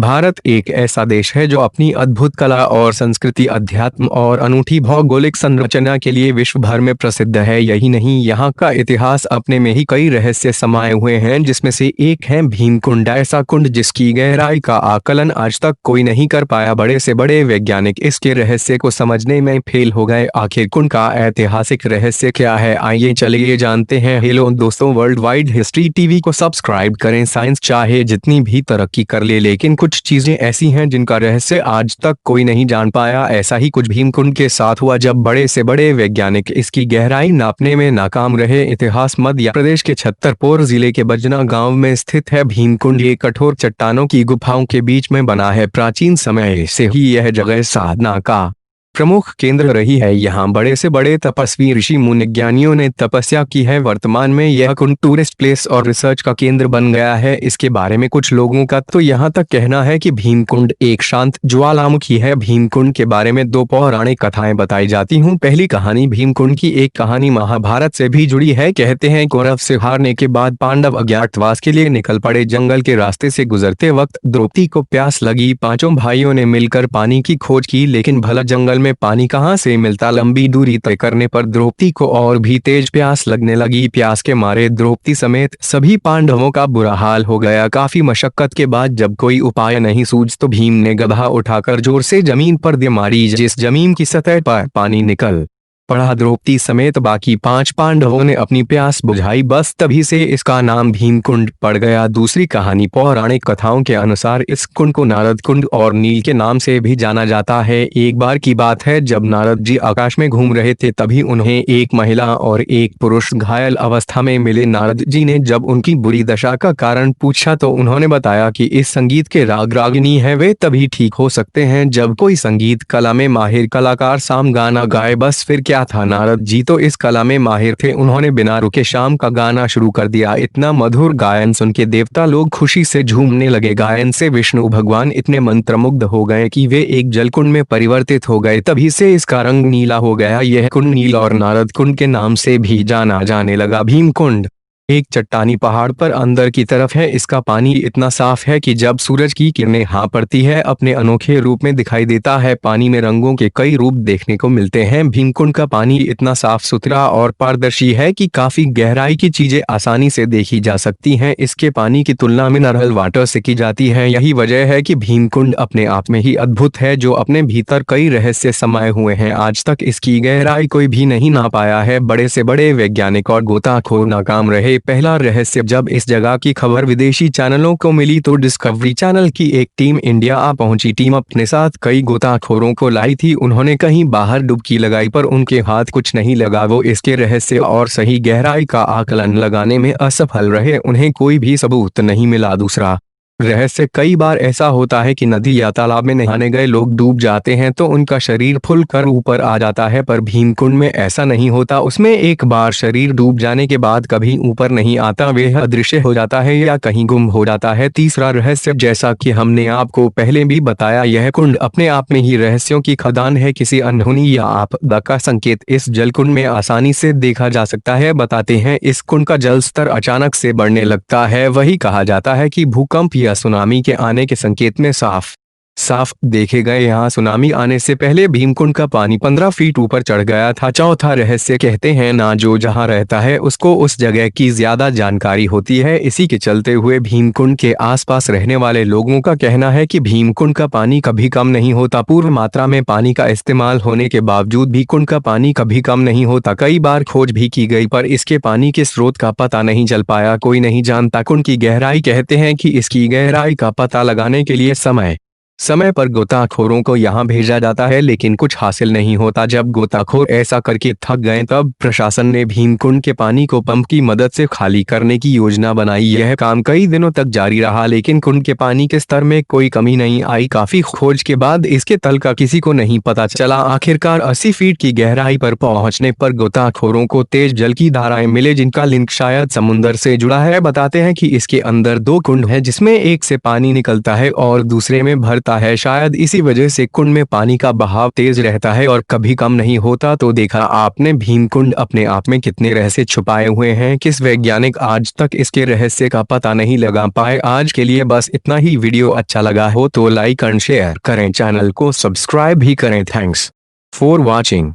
भारत एक ऐसा देश है जो अपनी अद्भुत कला और संस्कृति, अध्यात्म और अनूठी भौगोलिक संरचना के लिए विश्व भर में प्रसिद्ध है। यही नहीं, यहाँ का इतिहास अपने में ही कई रहस्य समाये हुए हैं, जिसमें से एक है भीमकुंड। ऐसा कुंड जिसकी गहराई का आकलन आज तक कोई नहीं कर पाया। बड़े से बड़े वैज्ञानिक इसके रहस्य को समझने में फेल हो गए। आखिर कुंड का ऐतिहासिक रहस्य क्या है, आइए चलिए जानते हैं। हेलो दोस्तों, वर्ल्ड वाइड हिस्ट्री टीवी को सब्सक्राइब करें। साइंस चाहे जितनी भी तरक्की कर ले, लेकिन कुछ चीजें ऐसी हैं जिनका रहस्य आज तक कोई नहीं जान पाया। ऐसा ही कुछ भीमकुंड के साथ हुआ, जब बड़े से बड़े वैज्ञानिक इसकी गहराई नापने में नाकाम रहे। इतिहास मध्य प्रदेश के छतरपुर जिले के बजना गांव में स्थित है भीमकुंड। ये कठोर चट्टानों की गुफाओं के बीच में बना है। प्राचीन समय से ही यह जगह साधना का प्रमुख केंद्र रही है। यहाँ बड़े से बड़े तपस्वी, ऋषि मुनि, ज्ञानियों ने तपस्या की है। वर्तमान में यह कुंड टूरिस्ट प्लेस और रिसर्च का केंद्र बन गया है। इसके बारे में कुछ लोगों का तो यहाँ तक कहना है कि भीमकुंड एक शांत ज्वालामुखी है। भीमकुंड के बारे में दो पौराणिक कथाएं बताई जाती हूँ। पहली कहानी, भीमकुंड की एक कहानी महाभारत से भी जुड़ी है। कहते हैं कौरव से हारने के बाद पांडव अज्ञातवास के लिए निकल पड़े। जंगल के रास्ते से गुजरते वक्त द्रौपदी को प्यास लगी। पांचों भाइयों ने मिलकर पानी की खोज की, लेकिन भला जंगल में पानी कहां से मिलता। लंबी दूरी तय करने पर द्रौपदी को और भी तेज प्यास लगने लगी। प्यास के मारे द्रौपदी समेत सभी पांडवों का बुरा हाल हो गया। काफी मशक्कत के बाद जब कोई उपाय नहीं सूझ तो भीम ने गधा उठाकर जोर से जमीन पर दे मारी, जिस जमीन की सतह पर पानी निकल पड़ा। द्रौपदी समेत बाकी 5 पांडवों ने अपनी प्यास बुझाई। बस तभी से इसका नाम भीमकुंड पड़ गया। दूसरी कहानी, पौराणिक कथाओं के अनुसार इस कुंड को नारद कुंड और नील के नाम से भी जाना जाता है। एक बार की बात है, जब नारद जी आकाश में घूम रहे थे, तभी उन्हें एक महिला और एक पुरुष घायल अवस्था में मिले। नारद जी ने जब उनकी बुरी दशा का कारण पूछा तो उन्होंने बताया कि इस संगीत के राग रागिनी है, वे तभी ठीक हो सकते हैं जब कोई संगीत कला में माहिर कलाकार साम गाना गाए। बस फिर क्या था, नारद जी तो इस कला में माहिर थे। उन्होंने बिना रुके शाम का गाना शुरू कर दिया। इतना मधुर गायन सुन के देवता लोग खुशी से झूमने लगे। गायन से विष्णु भगवान इतने मंत्रमुग्ध हो गए कि वे एक जलकुंड में परिवर्तित हो गए। तभी से इसका रंग नीला हो गया। यह कुंड नील और नारद कुंड के नाम से भी जाना जाने लगा। भीमकुंड एक चट्टानी पहाड़ पर अंदर की तरफ है। इसका पानी इतना साफ है कि जब सूरज की किरणें यहाँ पड़ती है अपने अनोखे रूप में दिखाई देता है। पानी में रंगों के कई रूप देखने को मिलते हैं। भीमकुंड का पानी इतना साफ सुथरा और पारदर्शी है कि काफी गहराई की चीजें आसानी से देखी जा सकती हैं। इसके पानी की तुलना मिनरल वाटर से की जाती है। यही वजह है कि भीमकुंड अपने आप में ही अद्भुत है, जो अपने भीतर कई रहस्य समाये हुए हैं। आज तक इसकी गहराई कोई भी नहीं ना पाया है। बड़े से बड़े वैज्ञानिक और गोताखोर नाकाम रहे। पहला रहस्य, जब इस जगह की खबर विदेशी चैनलों को मिली तो डिस्कवरी चैनल की एक टीम इंडिया आ पहुंची। टीम अपने साथ कई गोताखोरों को लाई थी। उन्होंने कहीं बाहर डुबकी लगाई पर उनके हाथ कुछ नहीं लगा। वो इसके रहस्य और सही गहराई का आकलन लगाने में असफल रहे। उन्हें कोई भी सबूत नहीं मिला। दूसरा रहस्य, कई बार ऐसा होता है कि नदी या तालाब में नहाने गए लोग डूब जाते हैं तो उनका शरीर फूलकर ऊपर आ जाता है, पर भीमकुंड में ऐसा नहीं होता। उसमें एक बार शरीर डूब जाने के बाद कभी ऊपर नहीं आता, वे अदृश्य हो जाता है या कहीं गुम हो जाता है। तीसरा रहस्य, जैसा कि हमने आपको पहले भी बताया, यह कुंड अपने आप में ही रहस्यों की खदान है। किसी अनहोनी या आपदा का संकेत इस जलकुंड में आसानी से देखा जा सकता है। बताते हैं, इस कुंड का जल स्तर अचानक से बढ़ने लगता है। वही कहा जाता है कि भूकंप या सुनामी के आने के संकेत में साफ देखे गए। यहाँ सुनामी आने से पहले भीमकुंड का पानी 15 फीट ऊपर चढ़ गया था। चौथा रहस्य, कहते हैं ना जो जहाँ रहता है उसको उस जगह की ज्यादा जानकारी होती है। इसी के चलते हुए भीमकुंड के आसपास रहने वाले लोगों का कहना है कि भीमकुंड का पानी कभी कम नहीं होता। पूर्ण मात्रा में पानी का इस्तेमाल होने के बावजूद भी कुंड का पानी कभी कम नहीं होता। कई बार खोज भी की गई पर इसके पानी के स्रोत का पता नहीं चल पाया। कोई नहीं जानता कुंड की गहराई। कहते हैं कि इसकी गहराई का पता लगाने के लिए समय पर गोताखोरों को यहाँ भेजा जाता है, लेकिन कुछ हासिल नहीं होता। जब गोताखोर ऐसा करके थक गए तब प्रशासन ने भीमकुंड के पानी को पंप की मदद से खाली करने की योजना बनाई। यह काम कई दिनों तक जारी रहा, लेकिन कुंड के पानी के स्तर में कोई कमी नहीं आई। काफी खोज के बाद इसके तल का किसी को नहीं पता चला। आखिरकार 80 फीट की गहराई पर पहुंचने पर गोताखोरों को तेज जल की धाराएं मिले, जिनका लिंक शायद समुद्र से जुड़ा है। बताते हैं कि इसके अंदर 2 कुंड है, जिसमें एक से पानी निकलता है और दूसरे में भरता होता है। शायद इसी वजह से कुंड में पानी का बहाव तेज रहता है और कभी कम नहीं होता। तो देखा आपने भीमकुंड अपने आप में कितने रहस्य छुपाए हुए हैं। किस वैज्ञानिक आज तक इसके रहस्य का पता नहीं लगा पाए। आज के लिए बस इतना ही। वीडियो अच्छा लगा हो तो लाइक एंड शेयर करें, चैनल को सब्सक्राइब भी करें। Thanks for watching.